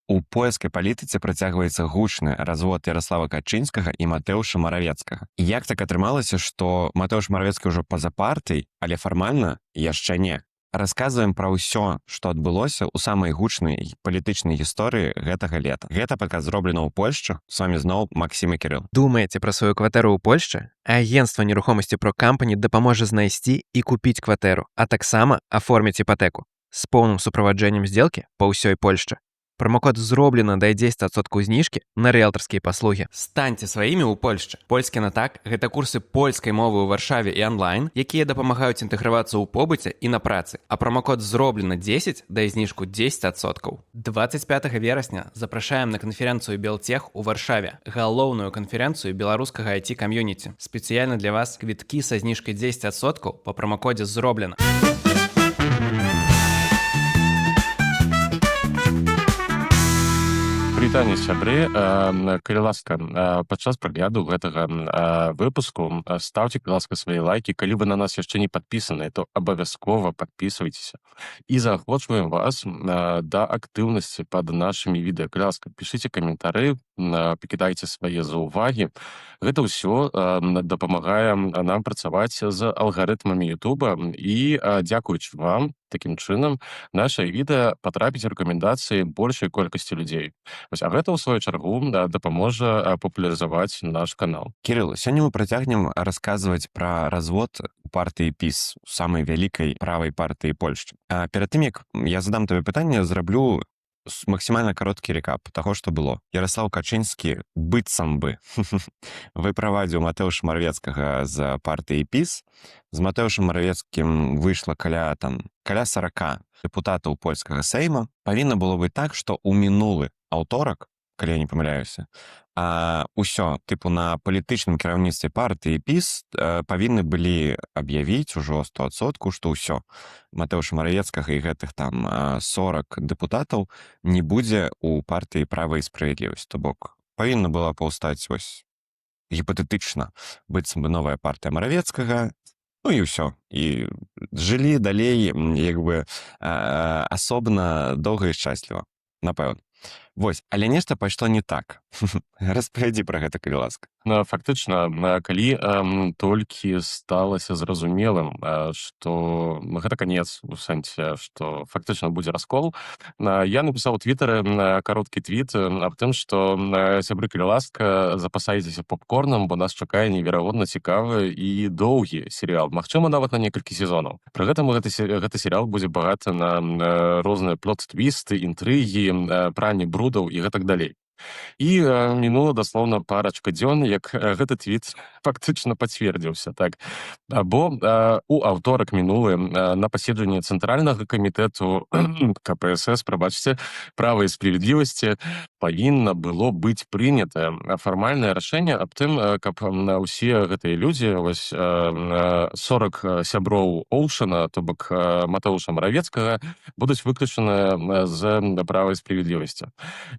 У польскай палітыцы працягваецца гучны развод Ярослава Качынскага і Матэўша Маравецкага. І як так атрымалася, што Матэўш Маравецкі ўжо па-за партый, але фармальна яшчэ не. Расказваем пра ўсё, што адбылося ў самай гучнай палітычнай гісторыі гэтага лета. Гэта падкаст зроблена ў Польшчы. З вамі зноў Максім і Кірыл. Думаеце пра сваю кватэру ў Польшчы? Агенцтва нерухомасці Pro Company дапаможа знайсці і купіць кватэру, а таксама аформіць іпатэку з поўным суправаджэннем здзелкі па ўсёй Польшчы. Промокод зроблена да 10% зніжкі на рыэлтарскія паслугі. Станьце сваімі ў Польшчы. Польскі на так – гэта курсы польскай мовы ў Варшаве і онлайн, якія дапамагаюць інтэгравацца ў побыце і на працы. А промокод зроблена 10 дае зніжку 10%. 25 верасня запрашаем на канферэнцыю Белтех у Варшаве, галоўную канферэнцыю беларускага IT-камьюніці. Спецыяльна для вас квіткі са зніжкай 10% па промокодзе зроблена. Вітанне, сябры. Калі ласка, падчас прагляду гэтага выпуску ставце, калі ласка, свае лайкі. Калі вы на нас яшчэ не падпісаны, то абавязкова падпісвайцеся. І заахвочваем вас да актыўнасці пад нашымі відэа. Калі ласка, пішыце каментары, пакідайце свае заўвагі. Гэта ўсё дапамагае нам працаваць з алгарытмамі Ютуба, і дзякуючы вам, такім чынам, нашае відэа патрапіць у рэкамендацыі большай колькасці людзей. А гэта, ў сваю чаргу, дапаможа папулярызаваць наш канал. Кірыл, сёння мы працягнем расказваць пра развод партыі ПіС, самай вялікай правай партыі Польшчы. Перад тым, як я задам табе пытанне, зраблю максімальна кароткі рэкап таго, што было. Ярослав Качынскі быццам бы выправадзіў Матэўша Маравецкага з партыі ПіС. З Матэўшам Маравецкім выйшла каля 40 дэпутатаў польскага Сейма. Павінна было быць так, што ў мінулы аўторак, калі я не памыляюся, усё, на палітычным кіраўніцтве партыі ПіС павінны былі аб'явіць ужо 100%, што ўсё, Матэўша Маравецкага і гэтых 40 дэпутатаў не будзе ў партыі «Права і справядлівасць». То бок, павінна была паўстаць гіпатэтычна быццам бы новая партыя Маравецкага, і ўсё. І жылі далей асобна доўга і шчасліва, напэўна. Але нешта пайшло не так. Распавядзі пра гэта, калі ласка. Фактычна, калі толькі сталася зразумелым, што гэта канец, у сэнсе, што фактычна будзе раскол, я напісаў у Твітары кароткі твіт аб тым, што, сябры, калі ласка, запасайцеся попкорнам, бо нас чакае неверагодна цікавы і доўгі серыял, магчыма, нават на некалькі сезонаў. Пры гэтым гэты серыял будзе багаты на розныя плот-твісты, інтрыгі, пранне брудаў і гэтак далей. І мінула даслоўна парачка дзён, як гэты твіт фактычна пацвердзіўся. Бо у аўторак мінулы на паседжанні Цэнтральнага камітэту КПСС, права і справядлівасці, павінна было быць прынятае фармальнае рашэнне аб тым, каб усе гэтыя людзі, 40 сяброў Олшана, то бок Матэўша Маравецкага, будуць выключаны з права і справядлівасці.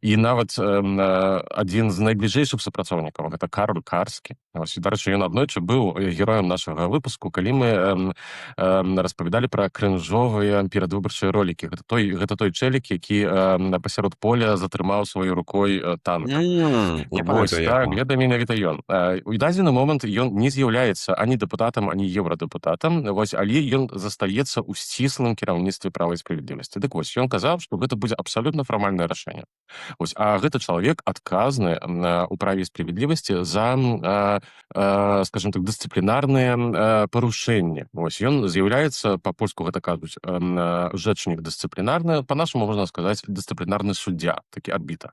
І нават адзін з найбліжэйшых супрацоўнікаў, гэта Кароль Карскі. Дарэчы, ён аднойчы быў героем нашага выпуску, калі мы распавядалі пра крынжовыя перадвыбарчыя ролікі. Гэта той чэлік, які пасярод поля затрымаў сваёй рукой танк. Гэта менавіта ён. У дадзены момант ён не з'яўляецца ані дэпутатам, ані еўрадэпутатам, але ён застаецца ў сціслым кіраўніцтве права і справядлівасці. Ён казаў, што гэта будзе абсалютна фармальнае рашэнне. А гэта чалавек адказны ў праве і справядлівасці за, скажем так, дысцыплінарныя парушэнні. Ён з'яўляецца, па-польску гэта кажуць, rzecznik дысцыплінарны, па-нашаму можна сказаць дысцыплінарны суддзя, такі арбітр.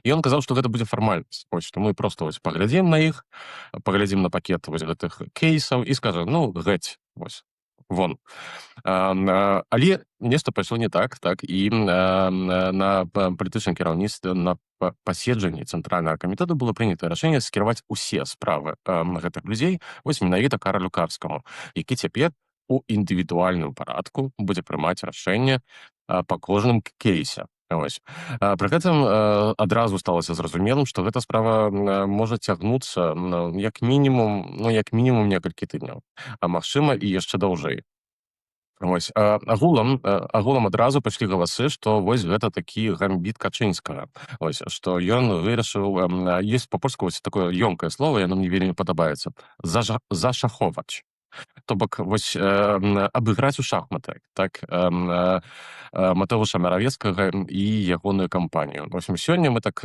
І ён казаў, што гэта будзе фармальнасць. Што мы проста паглядзім на іх, паглядзім на пакет гэтых кейсаў і скажам, геть, вон. Але нешта пайшло не так, і на палітычным кіраўніцтве, на паседжанні Цэнтральнага камітэта было прынятае рашэнне скіраваць усе справы гэтых людзей менавіта Каролю Карскаму, які цяпер у індывідуальным парадку будзе прымаць рашэнне па кожным кейсе. Пры гэтым адразу сталася зразумелым, што гэта справа можа цягнуцца як мінімум некалькі тыдняў, а магчыма і яшчэ даўжэй. Вось агулам адразу пайшлі галасы, што вось гэта такі гамбіт Качынскага. Вось што ён вырашыў ёсць па-польску вось такое ёмкае слова, яно мне вельмі падабаецца зашаховач. То бок вось абыграць у шахматы так Матэуша Маравецкага і ягоную кампанію. В общем, сёння мы так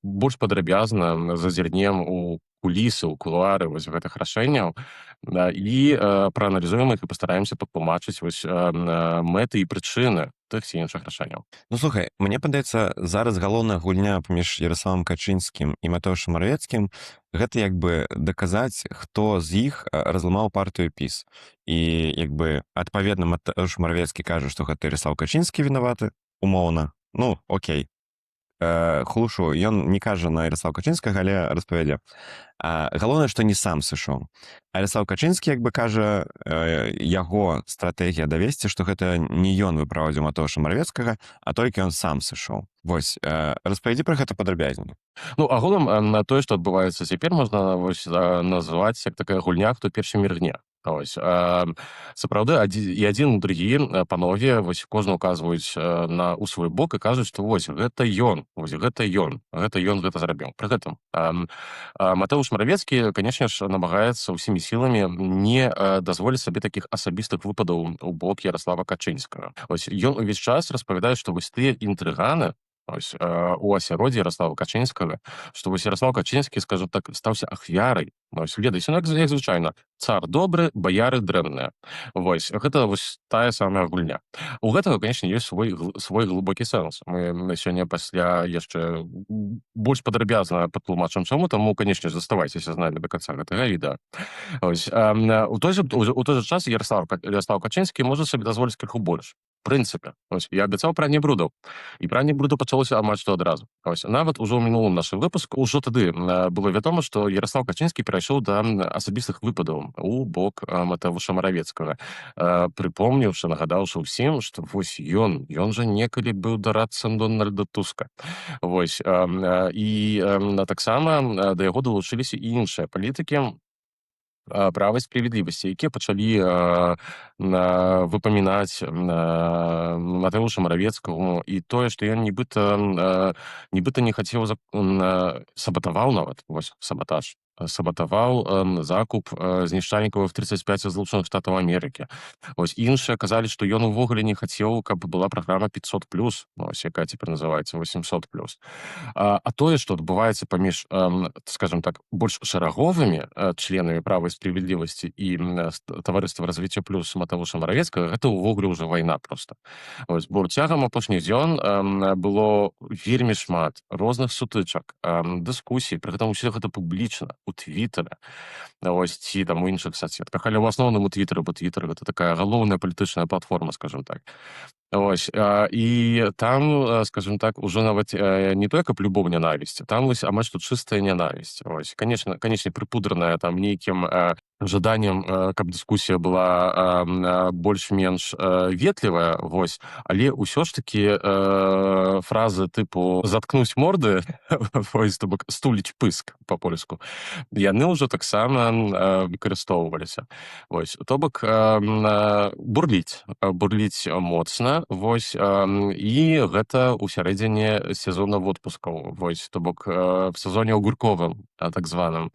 больш падрабязна зазірнем у кулісы, у кулуары вось гэтых рашэнняў і прааналізуем іх і пастараемся патлумачыць вось мэты і прычыны тых ці іншых рашэнняў. Ну слухай, мне падаецца, зараз галоўная гульня паміж Ярославам Качынскім і Матэушам Маравецкім гэта як бы даказаць, хто з іх разламаў партыю ПіС. І як бы адпаведна Матэуш Маравецкі кажа, што гэта Ярослаў Качынскі вінаваты, умоўна. Ну, окей. Хлушу, ён не кажа на Ярослава Качынскага, але распавядзе. Галоўнае, што не сам сышоў. А Ярослав Качынскі як бы кажа, яго стратэгія давесці, што гэта не ён выправадзіў Матэуша Маравецкага, а толькі ён сам сышоў. Вось, распавядзі пра гэта падрабязней. Ну, агулам тое, што адбываецца цяпер, можна вось назваць як такая гульня, хто першы міргне. Ось, сапраўды і адзін і другі панове вось кожны указваюць у свой бок і кажуць, што вось гэта ён гэта зрабіў. Пры гэтым Матэуш Маравецкі, канешне ж, намагаецца ўсімі сіламі не дазволіць сабе такіх асабістых выпадаў у бок Ярослава Качынскага. Ось ён увесь час распавядае, што вось тыя інтрыганы у асяроддзі Ярослава Качынскага, што вось Ярослав Качынскі, скажу так, стаўся ахвярай. Вось ведаеце, як звычайна, цар добры, баяры дрэнныя. Вось гэта вось тая самая гульня. У гэтага, канешне, ёсць свой глыбокі сэнс. Мы сёння пасля яшчэ больш падрабязна патлумачым чаму, таму, канешне, заставайцеся з намі да канца гэтага відэа. Ось у той жа час Ярослав Качынскі можа сабе дазволіць крыху больш. Прынцыпе, я абяцаў пранне брудаў, і пранне брудаў пачалося амаль што адразу. Нават ужо ў мінулым нашым выпуску ўжо тады было вядома, што Ярослав Качынскі перайшоў да асабістых выпадаў у бок Матэуша Маравецкага, прыпомніўшы, нагадаўшы ўсім, што вось ён жа некалі быў дарадцам Дональда Туска. Вось і таксама да яго далучыліся і іншыя палітыкі права і справядлівасці, якія пачалі выпамінаць Матэуша Маравецкага і тое, што ён нібыта не хацеў сабатаваў нават, вось сабатаж, сабатаваў закуп знішчальнікаў F-35 Злучаных Штатаў Амерыкі. Вось іншыя казалі, што ён увогуле не хацеў, каб была праграма 500+, якая цяпер называецца 800+. А тое, што адбываецца паміж, скажем так, больш шараговымі членамі права і справядлівасці і таварыства развіцця плюс Матэуша Маравецкага, гэта ўвогуле ўжо вайна проста. Бо цягам апошніх дзён было вельмі шмат розных сутычак, дыскусій, пры гэтым усё гэта публічна, у Твіттары, ці там у іншых соцсетках, але ў асноўным у Твіттары, бо Твіттер гэта такая галоўная палітычная платформа, скажем так. І там, скажем так, ужо нават не тое, каб любоў нянавісці, там вось амаль што чыстая нянавісць. Канечне, прыпудраная там нейкім жаданнем, каб дыскусія была больш-менш ветлівая, але ўсё ж такі фразы тыпу «заткнуць морды», то бок «стуліць пыск» па-польску, яны ўжо таксама выкарыстоўваліся. То бок бурліць моцна, і гэта ў сярэдзіне сезона водпускаў, то бок в сезоне агурковым, так званым.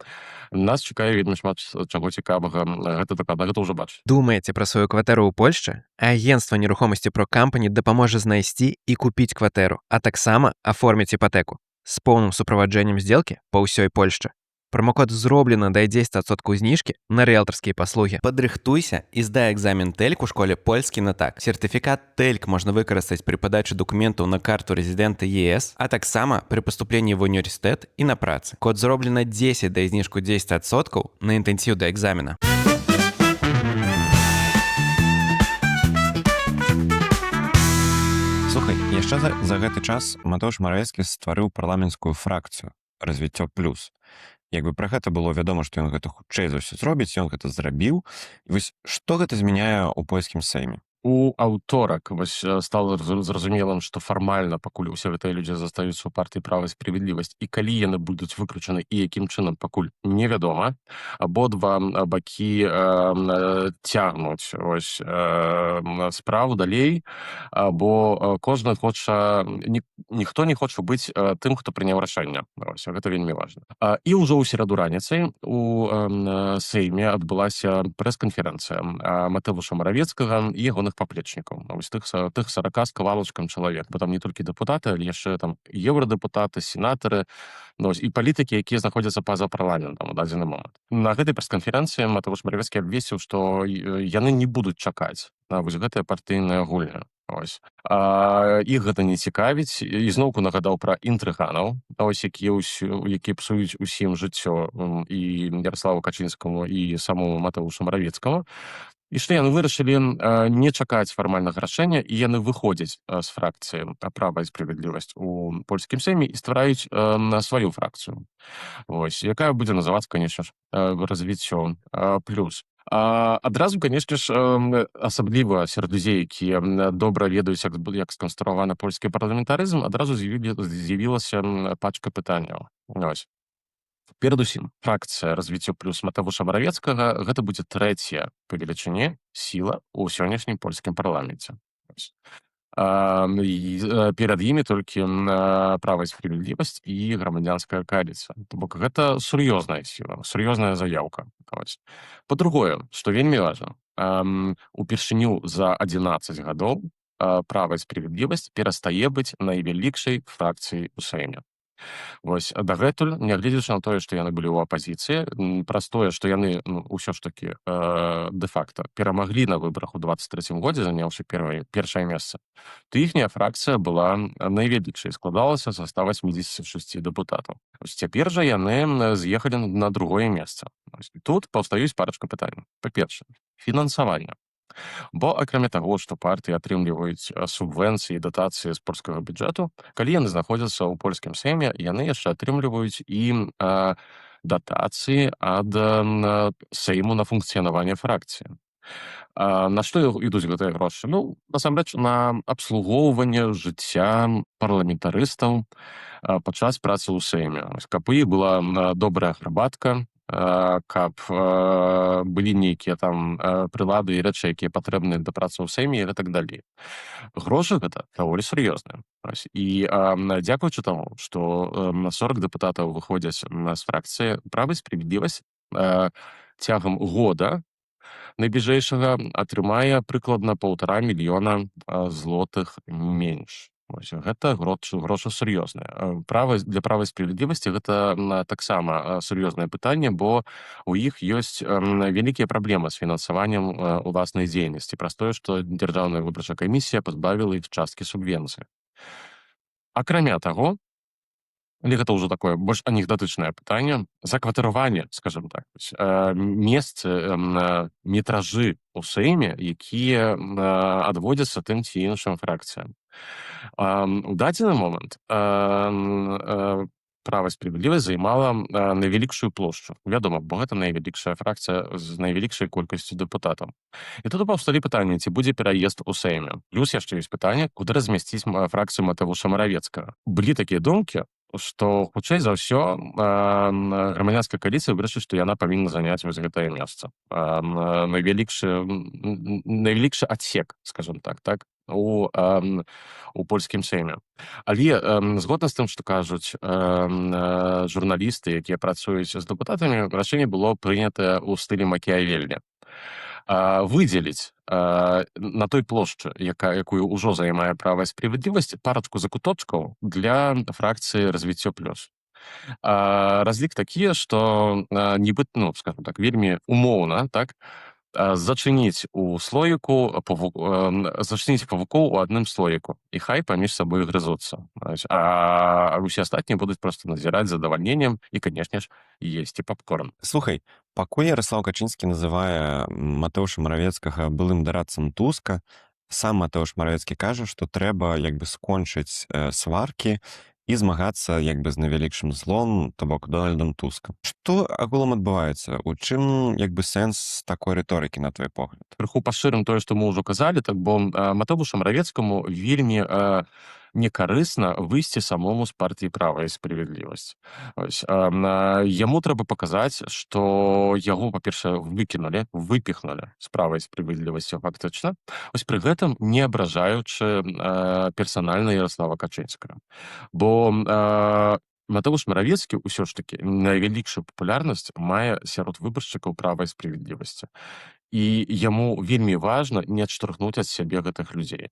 Нас чакае вельмі шмат чаго цікавага, гэта ўжо бачыць. Думаеце пра сваю кватэру ў Польшчы? Агенцтва нерухомасці Pro Company дапаможа знайсці і купіць кватэру, а таксама аформіць іпатэку з поўным суправаджэннем здзелкі па ўсёй Польшчы. Промокод «Зроблена» дай 10% зніжкі на рыэлтарскія паслугі. Падрыхтуйся і здай экзамен TELK у школе «Польскі на так». Сертыфікат TELK можна выкарыстаць пры падачы дакументаў на карту рэзідэнта ЕС, а таксама пры паступленні в універсітэт і на працы. Код «Зроблена» 10 дае зніжку 10% на інтэнсіў да экзамена. Слухай, яшчэ за гэты час Матэуш Маравецкі стварыў парламенцкую фракцыю «Развіццё плюс». Як бы пра гэта было вядома, што ён гэта хутчэй за ўсё зробіць, ён гэта зрабіў. І вось што гэта змяняе ў польскім сейме? У аўторак стала зразумелым, што фармальна пакуль усе гэтыя людзі застаюцца ў партыі права і справядлівасць, і калі яны будуць выключаны і якім чынам пакуль невядома. Абодва бакі цягнуць справу далей, бо кожны хоча ніхто не хоча быць тым, хто прыняў рашэнне. Гэта вельмі важна. І ўжо ў сераду раніцай у Сейме адбылася прэс-канферэнцыя Матэвуша Маравецкага і ягоных паплечнікаў, тых 40 з кавалачкам чалавек, бо там не толькі дэпутаты, але яшчэ там еўрадэпутаты, сенатары, і палітыкі, якія знаходзяцца па-за парламентам у дадзены момант. На гэтай прэс-канферэнцыі Матэвуш Маравецкі абвесціў, што яны не будуць чакаць на гэтыя партыйныя гульні. Іх гэта не цікавіць, і зноўку нагадаў пра інтрыганаў, якія псуюць усім жыццё і Яраславу Качынскаму і самому Матэвушу Маравецкаму, і што яны вырашылі не чакаць фармальнага рашэння, і яны выходзяць з фракцыі права і справядлівасць у польскім Сейме і ствараюць сваю фракцыю, якая будзе называцца, канешне ж, развіццё плюс. Адразу, канешне ж, асабліва сярод людзей, якія добра ведаюць, як сканструяваны польскі парламентарызм, адразу з'явілася пачка пытанняў. Перадусім, фракцыя развіццё плюс Матэвуша Маравецкага гэта будзе трэцяя па велічыні сіла ў сённяшнім польскім парламенце. Перад імі толькі права і справядлівасць і грамадзянская кааліцыя. То бок гэта сур'ёзная сіла, сур'ёзная заяўка. Па-другое, што вельмі важна, упершыню за 11 гадоў права і справядлівасць перастае быць найвялікшай фракцыяй у Сейме. Дагэтуль, нягледзячы на тое, што яны былі ў апазіцыі, праз тое, што яны ўсё ж такі дэ-факта перамаглі на выбарах у 23-м годзе, заняўшы першае месца, то іхняя фракцыя была найвялікшай, складалася са 186 дэпутатаў. Цяпер жа яны з'ехалі на другое месца. Тут паўстаюць парачка пытанняў. Па-першае, фінансаванне. Бо, акрамя таго, што партыі атрымліваюць субвенцыі і датацыі з польскага бюджэту, калі яны знаходзяцца ў польскім Сейме, яны яшчэ атрымліваюць і датацыі ад Сейму на функцыянаванне фракцыі. На што ідуць гэтыя грошы? Насамрэч, на абслугоўванне жыцця парламентарыстаў падчас працы ў Сейме. Каб у іх была добрая гарбатка, каб былі нейкія там прылады і рэчы, якія патрэбныя да працы ў Сейме і так далей. Грошы гэта даволі сур'ёзныя. І дзякуючы таму, што 40 дэпутатаў выходзяць з фракцыі права і справядлівасць цягам года найбліжэйшага атрымае прыкладна 1,5 мільёна злотых менш. Гэта грошы сур'ёзныя. Для права і справядлівасці гэта таксама сур'ёзнае пытанне, бо у іх ёсць вялікія праблемы з фінансаваннем уласнай дзейнасці праз тое, што Дзяржаўная выбарчая камісія пазбавіла іх часткі субвенцыі. Акрамя таго, але гэта ўжо такое больш анекдотычнае пытанне, закватараванне, скажем так, месцы, метражы ў Сейме, якія адводзяцца тым ці іншым фракцыям. У дадзены момант права і справядлівасць займала найвялікшую плошчу. Вядома, бо гэта найвялікшая фракцыя з найвялікшай колькасцю дэпутатаў. І тут паўсталі пытанні, ці будзе пераезд у Сейме. Плюс яшчэ ёсць пытанне, куды размясціць фракцыю Матэвуша Маравецкага. Былі такія думкі, што, хутчэй за ўсё, грамадзянская кааліцыя вырашыць, што яна павінна заняць гэтае месца. Найвялікшы адсек, скажем так, у польскім Сейме. Але згодна з тым, што кажуць журналісты, якія працуюць з дэпутатамі, рашэнне было прынятае ў стылі Макіявеллі. Выдзеліць на той плошчы, якую ўжо займае права і справядлівасць, парачку закуточкаў для фракцыі развіццё плюс. Разлік такі, што нібыта, скажем так, вельмі умоўна, зачыніць у слоіку зачыніць павукоў у адным слоіку, і хай паміж сабой грызуцца. А ўсе астатнія будуць проста назіраць з задавальненнем і, канешне ж, есці папкорн. Слухай, пакуль Яраслаў Качынскі называе Матэўша Маравецкага былым дарадцам Туска, сам Матэўш Маравецкі кажа, што трэба скончыць сваркі і змагацца як бы з найвялікшым злом, то бок Дональдам Тускам. Што агулам адбываецца? У чым як бы сэнс такой рыторыкі, на твой погляд? Крыху пашырым тое, што мы ўжо казалі, так бо Матэвушу Маравецкаму вельмі некарысна выйсці самому з партыі «Права і справядлівасць». Яму трэба паказаць, што яго, па-першае, выпіхнулі з «Права і справядлівасцю» фактычна, пры гэтым не абражаючы персанальна Ярослава Качынскага. Бо Матэвуш Маравецкі ўсё ж такі найвялікшую папулярнасць мае сярод выбаршчыкаў «Права і справядлівасці». І яму вельмі важна не адштурхнуць ад сябе гэтых людзей.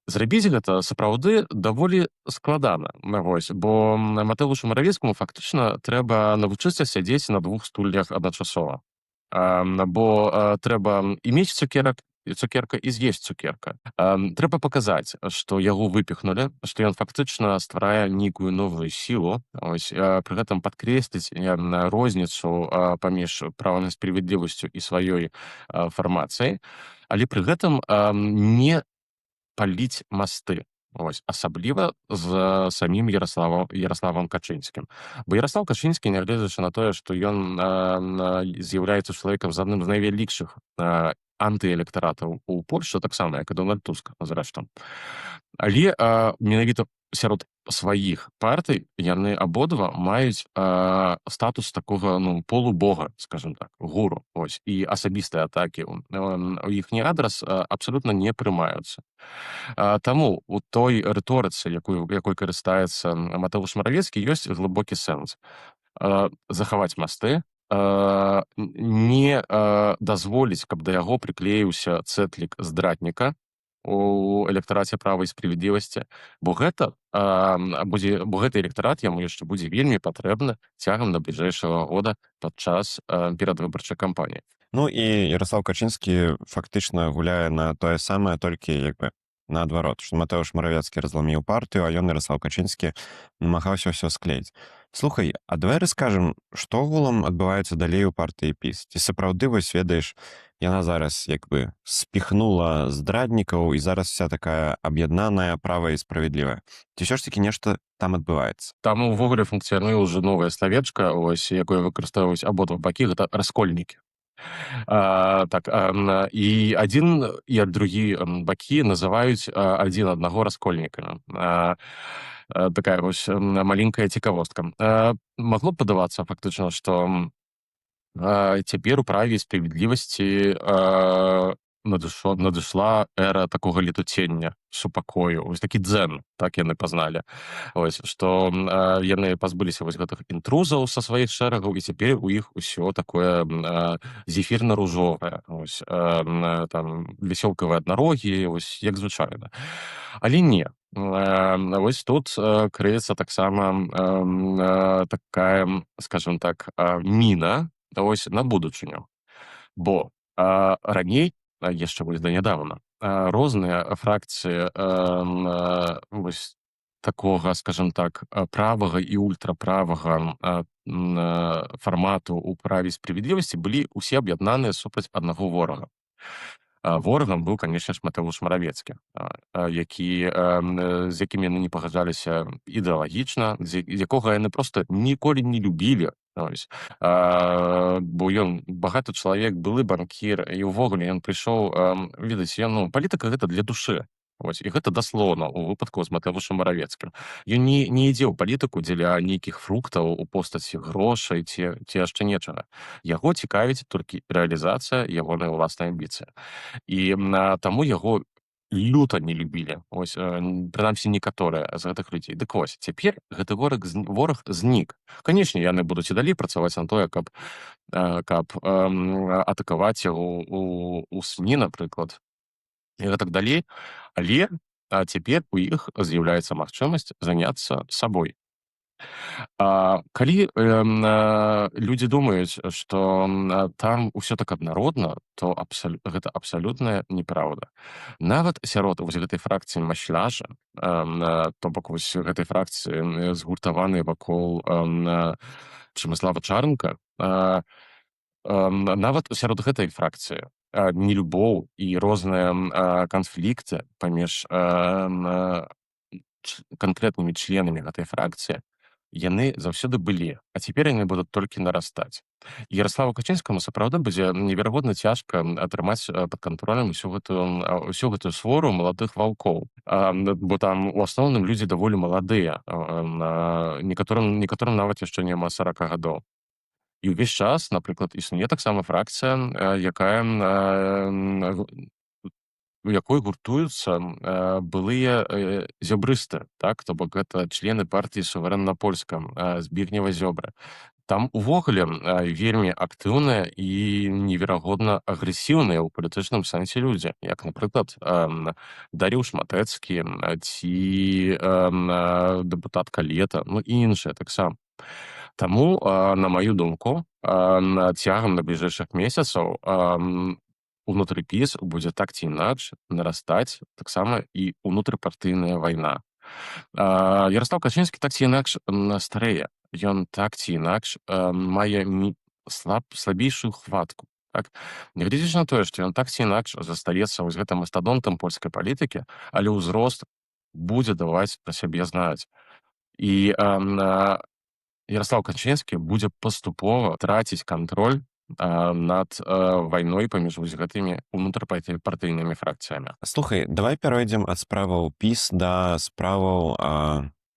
Зрабіць гэта сапраўды даволі складана, бо Матэвушу Маравецкаму фактычна трэба навучыцца сядзець на 2 стульях адначасова. Бо трэба і мець цукерка і з'есць цукерка. Трэба паказаць, што яго выпіхнулі, што ён фактычна стварае нейкую новую сілу, пры гэтым падкрэсліць розніцу паміж правам і справядлівасцю і сваёй фармацыяй, але пры гэтым не паліць масты. Асабліва з самім Ярославам Качынскім. Бо Ярослав Качынскі, нягледзячы на тое, што ён з'яўляецца чалавекам з адным з найвялікшых антыэлектаратаў у Польшчы, таксама, як і Дональд Туск, зрэшты. Але менавіта сярод сваіх партый яны абодва маюць статус такога полубога, скажем так, гуру. І асабістыя атакі ў іхні адрас абсалютна не прымаюцца. Таму у той рыторыцы, якой карыстаецца Матэвуш Маравецкі, ёсць глыбокі сэнс. Захаваць масты, не дазволіць, каб да яго прыклеіўся цэтлік здрадніка у электараце «Права і справядлівасці», бо гэты электарат яму яшчэ будзе вельмі патрэбны цягам найбліжэйшага года падчас перадвыбарчай кампаніі. Ну і Ярослав Качынскі фактычна гуляе на тое самае, толькі як бы наадварот, што Матэвуш Маравецкі разламіў партыю, а ён, Ярослав Качынскі, намагаўся ўсё склеіць. Слухай, а давай раскажам, што агулам адбываецца далей у партыі ПіС? Ці сапраўды, ведаеш, яна зараз як бы спіхнула здраднікаў і зараз вся такая аб'яднаная, правая і справядлівая? Ці ўсё ж такі нешта там адбываецца? Там увогуле функцыянуе ўжо новая словечка, якое выкарыстоўваюць абодва бакі, гэта раскольнікі. І адзін і другі бакі называюць адзін аднаго раскольнікамі. Такая маленькая цікавостка. Магло б падавацца фактычна, што цяпер у праве і справядлівасці надышла эра такога летуцення, супакою, такі дзен, так яны пазналі. Што яны пазбыліся гэтых інтрузаў са сваіх шэрагаў, і цяпер у іх усё такое зефірна-ружовае, весёлкавыя аднарогі, як звычайна. Але не. Тут крыецца таксама такая, скажем так, міна на будучыню. Бо раней, яшчэ да нядаўна, розныя фракцыі такога, скажем так, правага і ультраправага фармату ў праве і справядлівасці былі ўсе аб'яднаныя супраць аднаго ворага. Ворагам быў, канешне ж, Матэвуш Маравецкі, з якім яны не пагаджаліся ідэалагічна, з якога яны проста ніколі не любілі. Бо ён багаты чалавек, былы банкір, і ўвогуле ён прыйшоў, ведаеце, палітыка гэта для душы. І гэта даслоўна ў выпадку з Матэвушам Маравецкім. Ён не ідзе ў палітыку дзеля нейкіх фруктаў у постаці грошай ці яшчэ нечага. Яго цікавіць толькі рэалізацыя ягонай уласнай амбіцыі. І таму яго люта не любілі, прынамсі некаторыя з гэтых людзей. Дык цяпер гэты вораг знік. Канечне, яны будуць і далей працаваць на тое, каб атакаваць яго ў СМІ, напрыклад, і гэтак далей, але цяпер у іх з'яўляецца магчымасць заняцца сабой. Калі людзі думаюць, што там ўсё так аднародна, то гэта абсалютная неправда. Нават сярод гэтай фракцыі Маślarza, то бок гэтай фракцыі згуртаванай вакол Przemysława Czarnka, нават сярод гэтай фракцыі нелюбоў і розныя канфлікты паміж канкрэтнымі членамі гэтай фракцыі, яны заўсёды былі, а цяпер яны будуць толькі нарастаць. Яраславу Качынскаму сапраўды будзе неверагодна цяжка атрымаць пад кантролем усю гэтую свору маладых ваўкоў. Бо там у асноўным людзі даволі маладыя, некаторым нават яшчэ няма 40 гадоў. І ўвесь час, напрыклад, існуе таксама фракцыя, якая у якой гуртуюцца былыя зёбрысты, так, то бок гэта члены партыі суверэнна польска Збігнева Зёбры. Там увогуле вельмі актыўныя і неверагодна агрэсіўныя ў палітычным сэнсе людзі, як, напрыклад, Дарыўш Матэцкі ці дэпутат Калета, ну і іншыя таксама. Таму, на маю думку, цягам найбліжэйшых месяцаў унутры ПіС будзе так ці інакш нарастаць таксама і унутрыпартыйная вайна. Яраслаў Качынскі так ці інакш старэе. Ён так ці інакш мае слабейшую хватку. Так? Нягледзячы на тое, што ён так ці інакш застаецца вось гэтым мастадонтам польскай палітыкі, але ўзрост будзе даваць пра сябе знаць. І Яраслаў Качынскі будзе паступова траціць кантроль над вайной паміж вось гэтымі унутрыпартыйнымі фракцыямі. Слухай, давай перайдзем ад справаў ПіС да справаў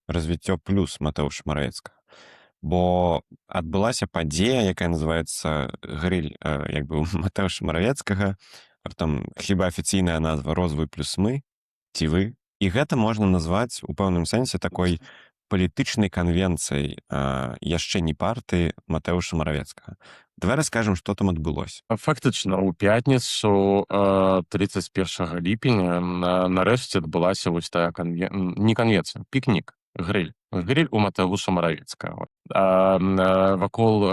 развіццё плюс Матэўша Маравецкага. Бо адбылася падзея, якая называецца грыль як бы Матэўша Маравецкага, там хіба афіцыйная назва «Розвы плюс мы» ці вы. І гэта можна назваць у пэўным сэнсе такой палітычнай канвенцыяй яшчэ не партыі Матэўша Маравецкага. Давай раскажам, што там адбылося. Фактычна, у пятніцу 31 ліпеня нарэшце адбылася вось тая не канвенцыя, пікнік, грыль у Матэўша Маравецкага. Вакол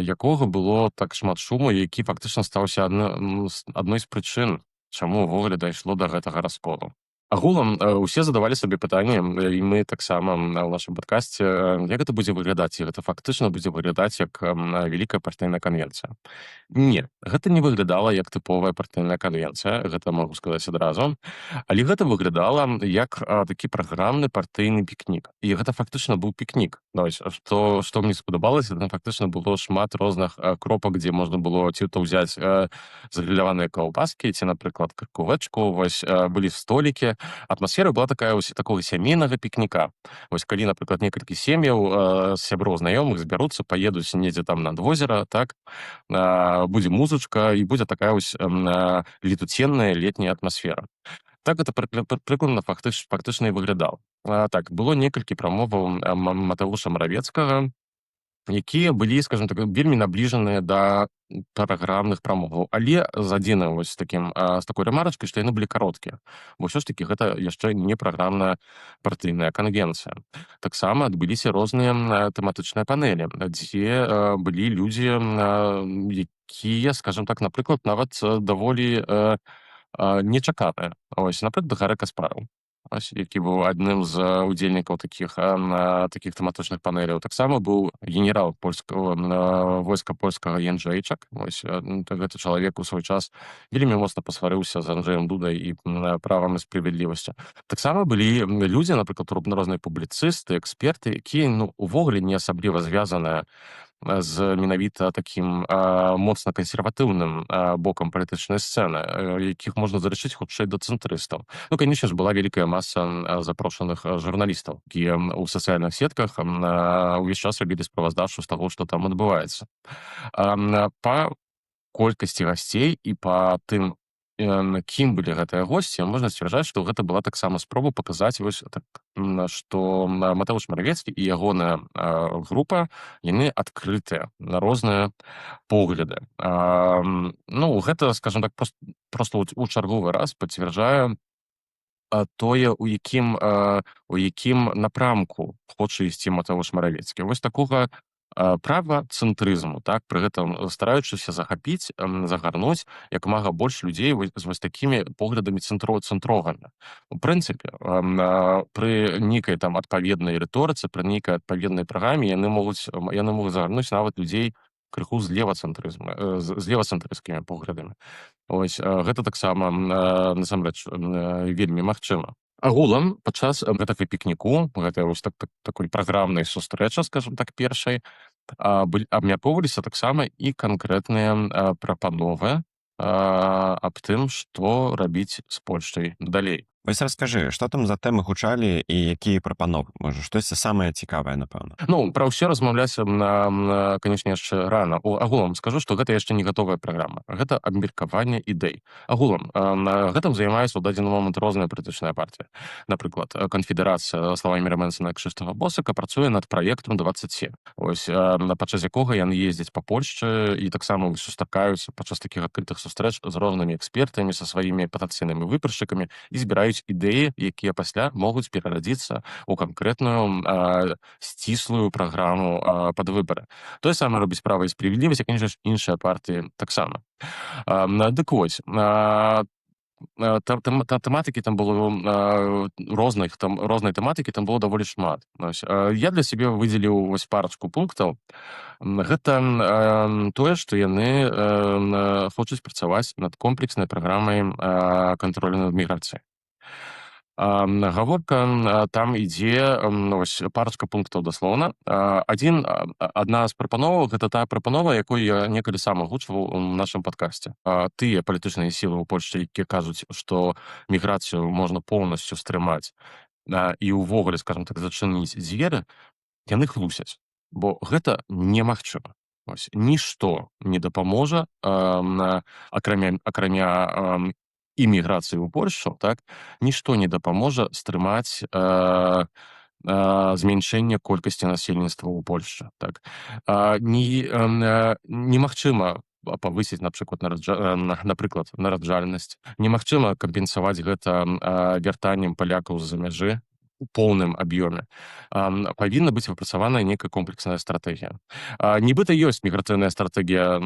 якога было так шмат шуму, які фактычна стаўся адной з прычын, чаму ўвогуле дайшло да гэтага расколу. Агулам усе задавалі сабе пытанне, і мы таксама ў нашым падкасце, як гэта будзе выглядаць, і гэта фактычна будзе выглядаць як вялікая партыйная канвенцыя. Не, гэта не выглядала як тыповая партыйная канвенцыя, гэта магу сказаць адразу, але гэта выглядала як такі праграмны партыйны пікнік. І гэта фактычна быў пікнік. Што мне спадабалася, там фактычна было шмат розных кропак, дзе можна было ці то ўзяць загрыляваныя каўбаскі, ці, напрыклад, кракувэчку, вось былі столікі. Атмасфера была такая такога сямейнага пікніка. Вось калі, напрыклад, некалькі сем'яў, сяброў, знаёмых збяруцца, паедуць недзе там над возера, так, будзе музычка і будзе такая вось летуценная летняя атмасфера. Так гэта прыкладна фактычна і выглядала. Так, было некалькі прамоваў Матэўша Маравецкага, якія былі, скажем так, вельмі набліжаныя да праграмных прамоваў, але з адзіным вось такім, з такой рэмарачкай, што яны былі кароткія. Бо ўсё ж такі гэта яшчэ не праграмная партыйная канвенцыя. Таксама адбыліся розныя тэматычныя панэлі, дзе былі людзі, якія, скажем так, напрыклад, нават даволі нечаканыя. Ось, напрыклад, Гарэ Каспараў, які быў адным з удзельнікаў такіх тэматычных панэляў. Таксама быў генерал войска польскага Янджэйчак. Гэты чалавек у свой час вельмі моцна пасварыўся з Анджэем Дудай і правам і справядлівасцю. Таксама былі людзі, напрыклад, розныя публіцысты, эксперты, якія увогуле не асабліва звязаныя з менавіта такім моцна кансерватыўным бокам палітычнай сцэны, якіх можна залічыць хутчэй да цэнтрыстаў. Канечне ж, была вялікая маса запрошаных журналістаў, якія ў сацыяльных сетках увесь час рабілі справаздачу з таго, што там адбываецца. Па колькасці гасцей і па тым, кім былі гэтыя госці, можна сцвярджаць, што гэта была таксама спроба паказаць, што Матэўш Маравецкі і ягоная група, яны адкрытыя на розныя погляды. Гэта, скажем так, проста ў чарговы раз пацвярджае тое, у якім напрамку хоча ісці Матэўш Маравецкі. Вось такога правацэнтрызму, так, пры гэтым стараючыся загарнуць як мага больш людзей з вось такімі поглядамі цэнтровымі. У прынцыпе, пры нейкай там адпаведнай рыторыцы, пры нейкай адпаведнай праграме яны могуць загарнуць нават людзей крыху з левацэнтрыскімі поглядамі. Гэта таксама, насамрэч, вельмі магчыма. Агулам падчас гэтага пікніку, гэтай вось такой праграмнай сустрэчы, скажем так, першай, абмяркоўваліся таксама і канкрэтныя прапановы аб тым, што рабіць з Польшчай далей. Вось раскажы, што там за тэмы гучалі і якія прапановы? Можа, штосьці самае цікавае, напэўна. Ну, пра ўсё размаўляць, канечне, яшчэ рана. Агулам скажу, што гэта яшчэ не гатовая праграма. Гэта абмеркаванне ідэй. Агулам гэтым займаюцца ў дадзены момант розныя палітычныя партыі. Напрыклад, канфедэрацыя, словамі Ромэнсана і Кшыштафа Босака, працуе над праектам 27. Вось, падчас якога яны ездзяць па Польшчы і таксама сустракаюцца падчас такіх адкрытых сустрэч з рознымі экспертамі, са сваімі патэнцыйнымі выбаршчыкамі і збіраюць ідэі, якія пасля могуць перарадзіцца ў канкрэтную сціслую праграму пад выбары. Тое самае робіць права і справядлівасць, і, канешне ж, іншыя партыі таксама. Дык вось, тэматыкі там было рознай тэматыкі там было даволі шмат. Я для сябе выдзеліў вось парачку пунктаў. Гэта тое, што яны хочуць працаваць над комплекснай праграмай кантролю над міграцыяй. Гаворка там ідзе ось парачка пунктаў даслоўна. Адна з прапановаў гэта тая прапанова, якую я некалі сам агучваў у нашым падкасце. Тыя палітычныя сілы ў Польшчы, якія кажуць, што міграцыю можна поўнасцю стрымаць і ўвогуле, скажем так, зачыніць дзверы, яны хлусяць, бо гэта немагчыма. Ось нішто не дапаможа акрамя іміграцыі ў Польшчу, так, нішто не дапаможа стрымаць змяншэнне колькасці насельніцтва ў Польшчы. Так. Немагчыма павысіць, напрыклад, нараджальнасць. Немагчыма кампенсаваць гэта вяртаннем палякаў з-за мяжы у поўным аб'ёме. Павінна быць выпрацаваная нейкая комплексная стратэгія. Нібыта ёсць міграцыйная стратэгія,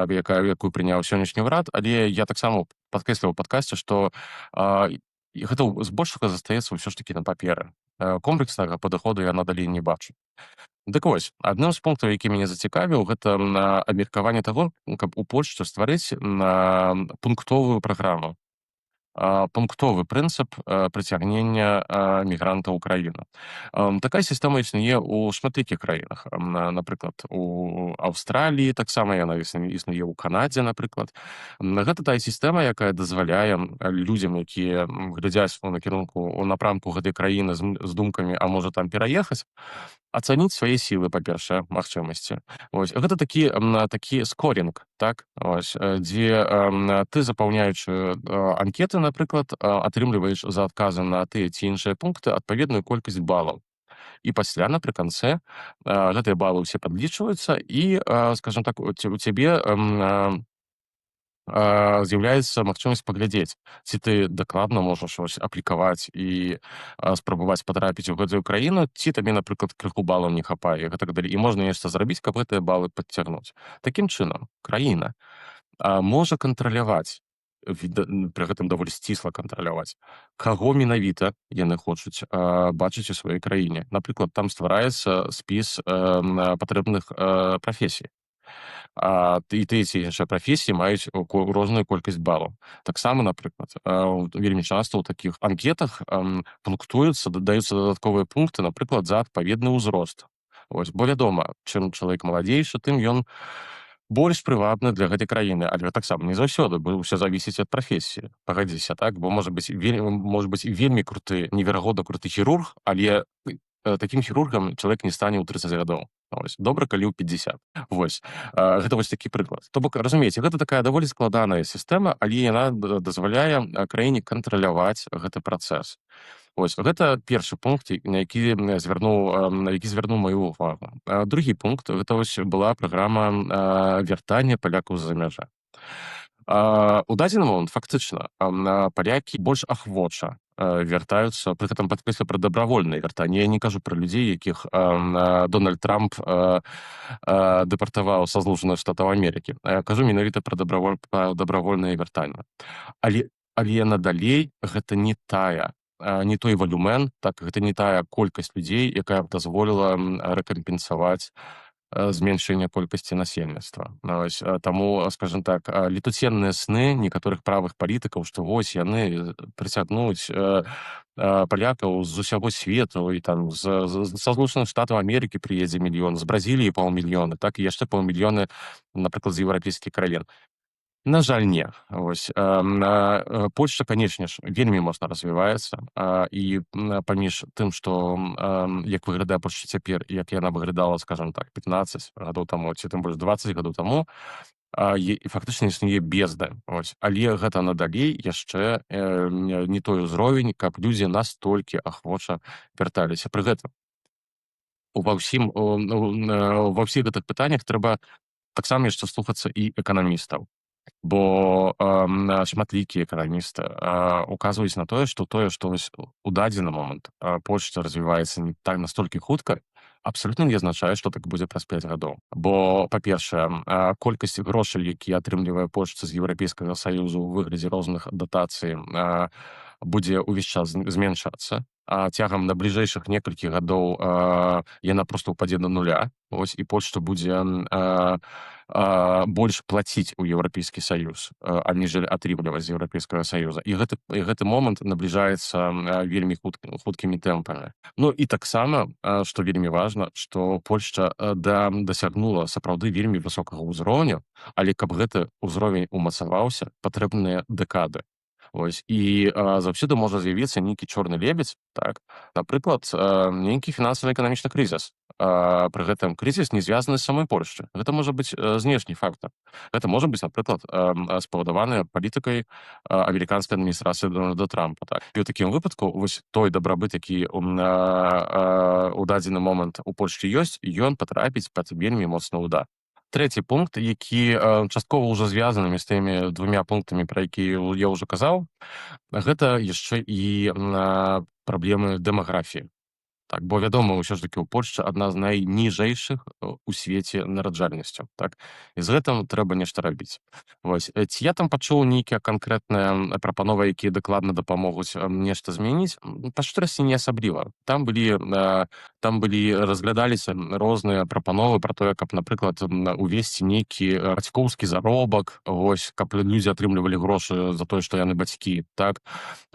якую прыняў сённяшні ўрад, але я таксама падкрэсліў у падкасце, што гэта збольшага застаецца ўсё ж такі на паперы. Комплекснага падыходу я надалей не бачу. Дык вось, адным з пунктаў, які мяне зацікавіў, гэта абмеркаванне таго, каб у Польшчы стварыць пунктовую праграму, пунктовы прынцып прыцягнення мігрантаў у краіну. Такая сістэма існуе ў шматлікіх краінах. Напрыклад, у Аўстраліі таксама яна існуе ў Канадзе, напрыклад. Гэта тая сістэма, якая дазваляе людзям, якія глядзяць у накірунку, у напрамку гэтай краіны з думкамі, а можа там пераехаць, ацаніць свае сілы, па-першае, магчымасці. Вось, гэта такі скорінг, так? Вось, дзе ты, запаўняючы анкеты, напрыклад, атрымліваеш за адказы на тыя ці іншыя пункты адпаведную колькасць балаў. І пасля, напрыканцы, гэтыя балы ўсе падлічваюцца і, скажем так, у цябе з'яўляецца магчымасць паглядзець, ці ты дакладна можаш аплікаваць і спрабаваць патрапіць у гэтую краіну, ці табе, напрыклад, крыху балаў не хапае, і гэтак далей. І можна нешта зрабіць, каб гэтыя балы падцягнуць. Такім чынам, краіна можа кантраляваць, пры гэтым даволі сцісла кантраляваць, каго менавіта яны хочуць бачыць у сваёй краіне. Напрыклад, там ствараецца спіс патрэбных прафесій. І тыя ці іншыя прафесіі маюць розную колькасць балаў. Таксама, напрыклад, вельмі часта ў такіх анкетах пунктуюцца, дадаюцца дадатковыя пункты, напрыклад, за адпаведны ўзрост. Вось, бо вядома, чым чалавек маладзейшы, тым ён больш прывабны для гэтай краіны, але таксама не заўсёды, бо ўсё завісіць ад прафесіі. Пагадзіся, так? Бо можа быць вельмі круты, неверагодна круты хірург, але такім хірургам чалавек не стане ў 30 гадоў. Вось, добра, калі ў 50. Вось, гэта вось такі прыклад. То бок, разумееце, гэта такая даволі складаная сістэма, але яна дазваляе краіне кантраляваць гэты працэс. Вось, гэта першы пункт, на які звярнуў маю увагу. Другі пункт, гэта вось была праграма вяртання палякаў з-за мяжы. У дадзены момант, фактычна, палякі больш ахвоча вяртаюцца, пры гэтым падкрэслю пра дабравольнае вяртанне. Я не кажу пра людзей, якіх Дональд Трамп дэпартаваў са Злучаных Штатаў Амерыкі. Я кажу менавіта пра дабравольнае вяртанне. Але надалей гэта не той валюмен, так, гэта не тая колькасць людзей, якая б дазволіла рэкампенсаваць зменшэння колькасці насельніцтва. Таму, скажем так, летуценныя сны некаторых правых палітыкаў, што вось яны прыцягнуць палякаў з усяго свету, і там са Злучаных Штатаў Амерыкі прыедзе мільён, з Бразіліі паўмільёна, так і яшчэ паўмільёны, напрыклад, з еўрапейскіх краін. На жаль, не. Польшча, канечне ж, вельмі моцна развіваецца, і паміж тым, што як выглядае Польшча цяпер, як яна выглядала, скажем так, 15 гадоў таму, ці тым больш 20 гадоў таму, фактычна існуе бездна. Але гэта надалей яшчэ не той узровень, каб людзі настолькі ахвоча вярталіся. Пры гэтым ва ўсіх гэтых пытаннях трэба таксама яшчэ слухацца і эканамістаў. Бо шматлікія эканамісты указваюць на тое, што у дадзены момант Польшча развіваецца не так настолькі хутка, абсалютна не азначае, што так будзе праз 5 гадоў. Бо, па-першае, колькасць грошай, якія атрымлівае Польшча з Еўрапейскага Саюзу ў выглядзе розных датацый, будзе ўвесь час зменшацца. Цягам на бліжэйшых некалькі гадоў яна проста ўпадзе да нуля. І Польшча будзе больш плаціць у Еўрапейскі Саюз, аніжэль атрымліваць з Еўрапейскага Саюза. І гэты момант набліжаецца вельмі хуткімі тэмпамі. Ну і таксама, што вельмі важна, што Польшча дасягнула сапраўды вельмі высокага ўзроўню, але каб гэты ўзровень умацаваўся, патрэбныя дэкады. І заўсёды можа з'явіцца нейкі чорны лебедзь, так? Напрыклад, нейкі фінансава-эканамічны крызіс. Пры гэтым крызіс не звязаны з самой Польшчай. Гэта можа быць знешні фактар. Гэта можа быць, напрыклад, спавадаваны палітыкай амерыканскай адміністрацыі Дональда Трампа. Так? І ў такім выпадку той дабрабыт, які у дадзены момант у Польшчы ёсць, ён патрапіць пад вельмі моцны ўдар. Трэці пункт, які часткова ўжо звязаны з тымі двумя пунктамі, пра якія я ўжо казаў, гэта яшчэ і праблемы дэмаграфіі. Так, бо вядома, ўсё ж такі ў Польшчы адна з найніжэйшых у свеце нараджальнасцяў. Так? І з гэтым трэба нешта рабіць. Ці я там пачуў нейкія канкрэтныя прапановы, якія дакладна дапамогуць нешта змяніць? Па шчырасці не асабліва. Там разглядаліся розныя прапановы пра тое, каб, напрыклад, увесці нейкі бацькоўскі заробак, каб людзі атрымлівалі грошы за тое, што яны бацькі. Так?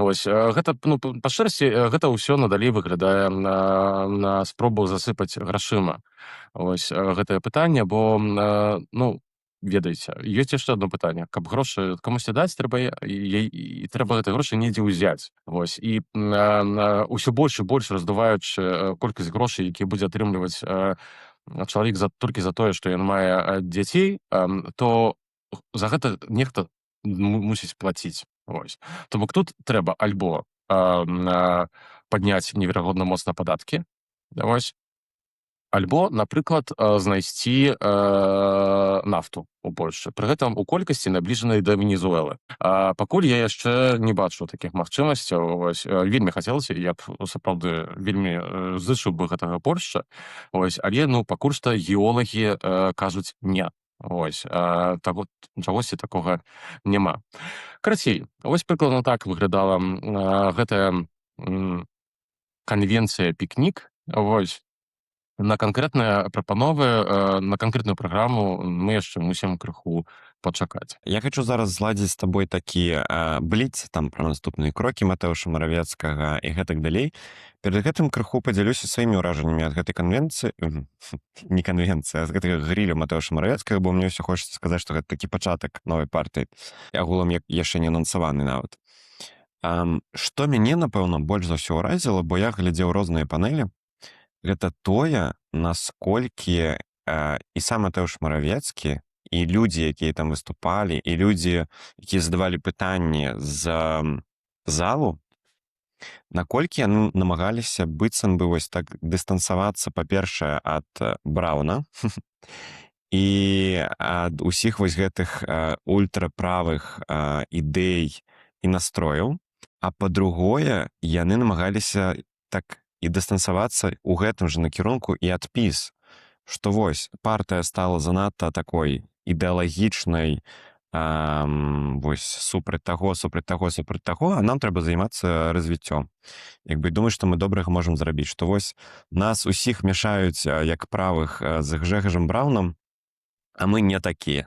Гэта, па шчырасці, гэта ўсё надалей выглядае на спробу засыпаць грашыма гэтае пытанне, бо, ведаеце, ёсць яшчэ адно пытанне. Каб грошы камусьці даць, трэба гэтыя грошы недзе ўзяць. І ўсё больш і больш раздуваючы колькасць грошай, які будзе атрымліваць чалавек толькі за тое, што ён мае дзяцей, то за гэта нехта мусіць плаціць. То бок тут трэба альбо падняць неверагодна моцна падаткі, альбо, напрыклад, знайсці нафту у Польшчы. Пры гэтым у колькасці набліжанай да Венесуэлы. Пакуль я яшчэ не бачу такіх магчымасцяў. Вельмі хацелася, я б сапраўды вельмі зычыў бы гэтага Польшча, але пакуль што геолагі кажуць не. Чагосьці такога няма. Карацей, прыкладна так выглядала гэтая канвенцыя пікнік. На канкрэтныя прапановы, на канкрэтную праграму мы яшчэ мусім крыху пачакаць. Я хочу зараз зладзіць з табой такі бліц, там пра наступныя крокі Матэўша Маравецкага і гэтак далей. Перад гэтым крыху падзялюся сваімі ўражаннямі ад гэтай канвенцыі, не канвенцыі, а з гэтага грілю Матэўша Маравецкага, бо мне ўсё хочацца сказаць, што гэта такі пачатак новай партыі, агулам яшчэ не анансаваны нават. Што мяне, напэўна, больш за ўсё ўразіла, бо я глядзеў розныя панэлі, гэта тое, насколькі і сам Матэўш Маравецкі, і людзі, якія там выступалі, і людзі, якія задавалі пытанні з залу, наколькі яны намагаліся быццам бы так дыстансавацца, па-першае, ад Брауна і ад усіх гэтых ультраправых ідэй і настрояў, а па-другое, яны намагаліся так і дыстансавацца ў гэтым жа накірунку і ад ПіС, што партыя стала занадта такой ідэалагічнай, вось супраць таго, а нам трэба займацца развіццём. Як бы думаю, што мы добрага можам зрабіць, што вось нас усіх мяшаюць як правых з Гжэгаджам Браўнам, а мы не такія.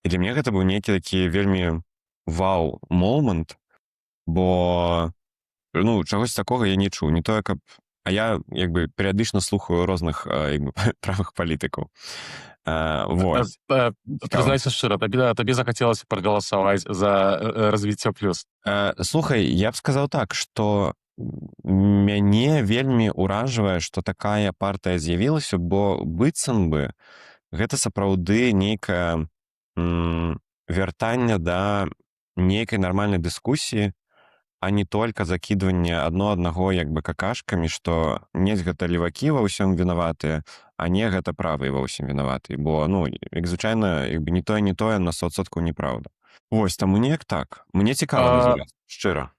І для мяне гэта быў нейкі такі вельмі вау-момант, бо ну, чагось такога я не чуў. Не тое, каб... А я як бы перыядычна слухаю розных як бы, правых палітыкаў. Вось. Цікава. Признайся шчыра, табе захацелася прагаласаваць за развіццё плюс. Слухай, я б сказаў так, што мяне вельмі ўражвае, што такая партыя з'явілася, бо быццам бы гэта сапраўды нейкае вяртанне да нейкай нармальнай дыскусіі, а не толькі закідванне аднаго як бы какашкамі, што не гэта левакі ва ўсім вінаватыя, а не гэта правыя ва ўсім вінаватыя. Бо, ну, як звычайна, як бы не тое на 100% неправда. Вось, таму неяк так. Мне цікава назіраць, шчыра.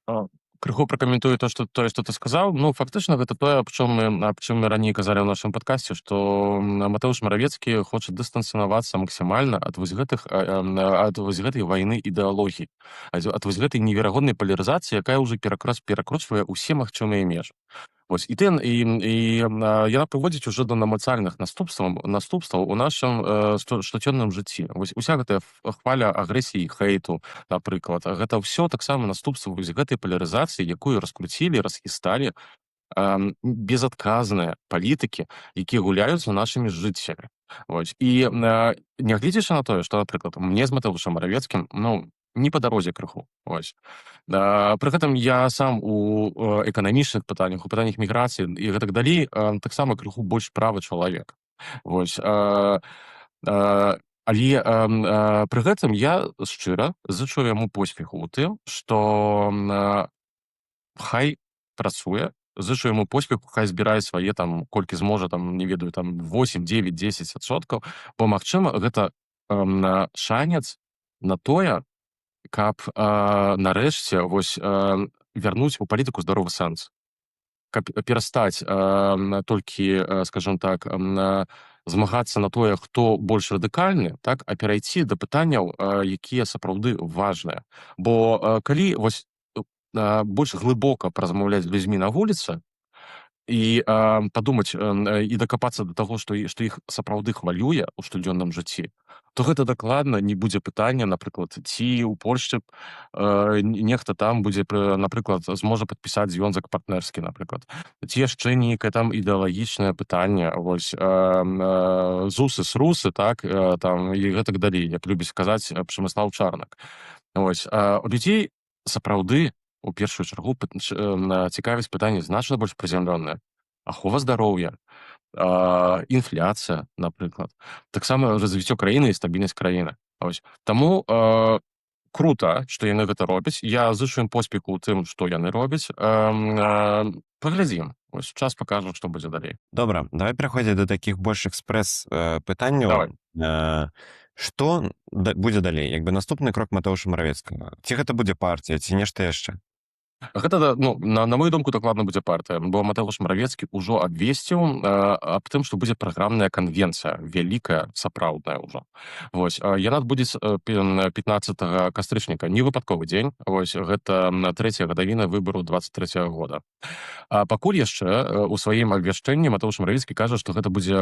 Крыху пракаментую тое, што ты сказаў. Ну, фактычна, гэта тое, аб чым мы раней казалі ў нашым падкасці, што Матэуш Маравецкі хоча дыстанцыявацца максімальна ад вось гэтай вайны ідэалогій, ад вось гэтай неверагоднай палярызацыі, якая ўжо перакрочвае ўсе магчымыя межы. Вось, і яна прыводзіць ужо да намацальных наступстваў у нашым штодзённым жыцці. Вось уся гэтая хваля агрэсіі і хейту, напрыклад, гэта ўсё таксама наступствы вось гэтай палярызацыі, якую раскруцілі, расхісталі безадказныя палітыкі, якія гуляюць за нашымі жыццямі. Вось. І нягледзячы на тое, што, напрыклад, мне з Матэушам Маравецкім, ну, не па дарозе крыху. Вось. Пры гэтым я сам у эканамічных пытаннях, у пытаннях міграцыі і гэтак далей таксама крыху больш правы чалавек. Вось. Але пры гэтым я шчыра зычу яму поспеху ў тым, што хай працуе, зычу яму поспеху, хай збірае свае там, колькі зможа, там, не ведаю, там 8, 9, 10%, бо, магчыма, гэта шанец на тое, каб нарэшце вось вярнуць у палітыку здоровы сэнс. Каб перастаць толькі, скажем так, змагацца на тое, хто больш радыкальны, так, а перайти да пытанняў, якія сапраўды важныя. Бо калі вось больш глыбока паразмаўляць з людзьмі на вуліцы і падумаць і дакапацца да таго, што іх сапраўды хвалюе ў штодзённым жыцці, то гэта дакладна не будзе пытання, напрыклад, ці ў Польшчы нехта там будзе, напрыклад, зможа падпісаць звёнзак партнерскі, напрыклад. Ці яшчэ нейкае там ідэалагічнае пытанне, вось, зусы-срусы, так, там, і гэтак далей, як любіць казаць Пшемыслаў Чарнак. Вось, у людзей сапраўды у першую чаргу цікавіць пытанне значна больш прызямлёнае. Ахова здароўя, інфляцыя, напрыклад. Таксама развіццё краіны і стабільнасць краіны. Ось. Таму крута, што яны гэта робяць. Я зычу ім поспеху ў тым, што яны робяць. Паглядзім. Ось, час пакажа, што будзе далей. Добра, давай пераходзіць да такіх больш экспрэс-пытанняў. Што будзе далей? Як бы наступны крок Матэуша Маравецкага? Ці гэта будзе партыя, ці нешта яшчэ? Гэта, ну, на мою думку, дакладна будзе партыя, бо Матэуш Маравецкі ўжо абвесціў аб тым, што будзе праграмная канвенцыя, вялікая, сапраўдная ўжо. Вось, яна адбудзецца 15 кастрычніка, не выпадковы дзень, вось, гэта 3-я гадавіна выбару 23-го года. А пакуль яшчэ у сваім абвяшчэнні Матэуш Маравецкі кажа, што гэта будзе